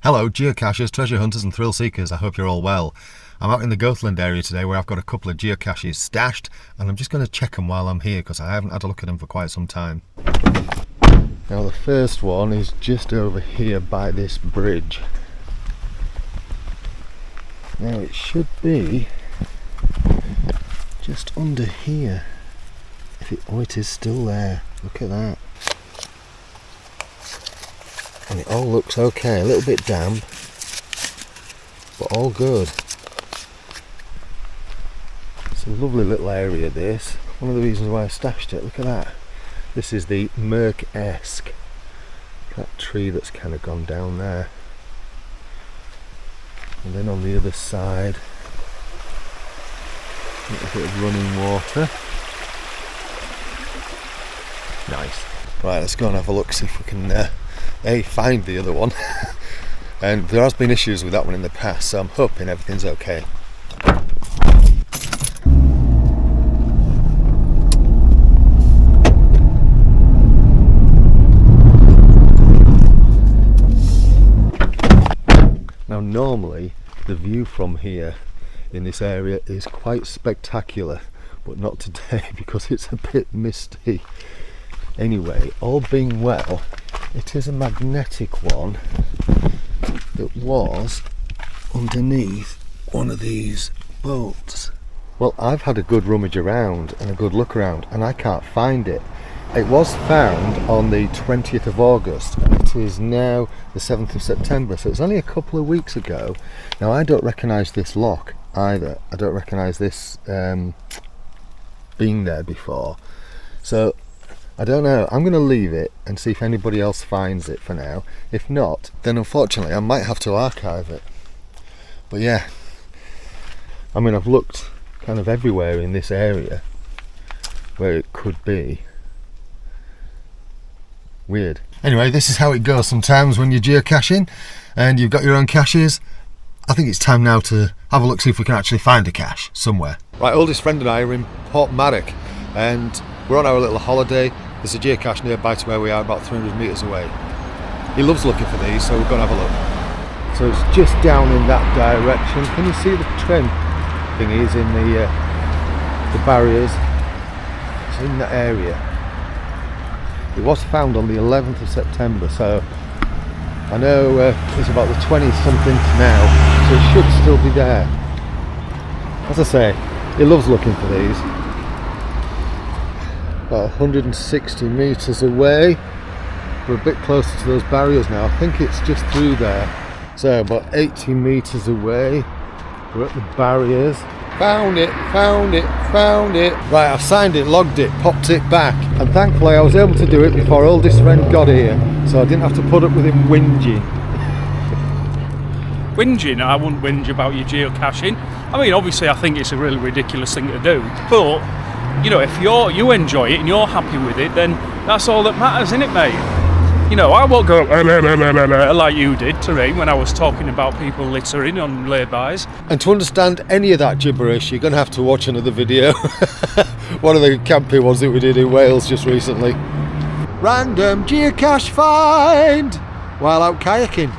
Hello geocachers, treasure hunters and thrill seekers, I hope you're all well. I'm out in the Goathland area today where I've got a couple of geocaches stashed and I'm just going to check them while I'm here because I haven't had a look at them for quite some time. Now the first one is just over here by this bridge. Now it should be just under here. Oh, it is still there, look at that. And it all looks okay, a little bit damp, but all good. It's a lovely little area this. One of the reasons why I stashed it, look at that. This is the Merc-esque. That tree that's kind of gone down there. And then on the other side, a little bit of running water. Nice. Right, let's go and have a look, see if we can find the other one. And there has been issues with that one in the past, so I'm hoping everything's okay. Now normally the view from here in this area is quite spectacular, but not today because it's a bit misty. Anyway, all being well, it is a magnetic one that was underneath one of these bolts. Well, I've had a good rummage around and a good look around and I can't find it. It was found on the 20th of August and it is now the 7th of September, so it's only a couple of weeks ago. Now I don't recognise this lock either. I don't recognise this being there before. So I don't know, I'm going to leave it and see if anybody else finds it for now. If not, then unfortunately I might have to archive it. But yeah, I mean I've looked kind of everywhere in this area where it could be. Weird. Anyway, this is how it goes sometimes when you're geocaching and you've got your own caches. I think it's time now to have a look, see if we can actually find a cache somewhere. Right, oldest friend and I are in Porthmadog and we're on our little holiday. There's a geocache nearby to where we are, about 300 metres away. He loves looking for these, so we're going to have a look. So it's just down in that direction. Can you see the trim thingies in the barriers? It's in that area. It was found on the 11th of September, so I know it's about the 20th something now, so it should still be there. As I say, he loves looking for these. About 160 metres away. We're a bit closer to those barriers now. I think it's just through there. So about 80 metres away. We're at the barriers. Found it, found it, found it. Right, I've signed it, logged it, popped it back. And thankfully I was able to do it before oldest friend got here. So I didn't have to put up with him whinging. Whinging? I wouldn't whinge about your geocaching. I mean, obviously I think it's a really ridiculous thing to do. But you know, if you enjoy it and you're happy with it, then that's all that matters, isn't it, mate? You know, I won't go like you did to me when I was talking about people littering on laybys. And to understand any of that gibberish, you're going to have to watch another video. One of the camping ones that we did in Wales just recently. Random geocache find while out kayaking.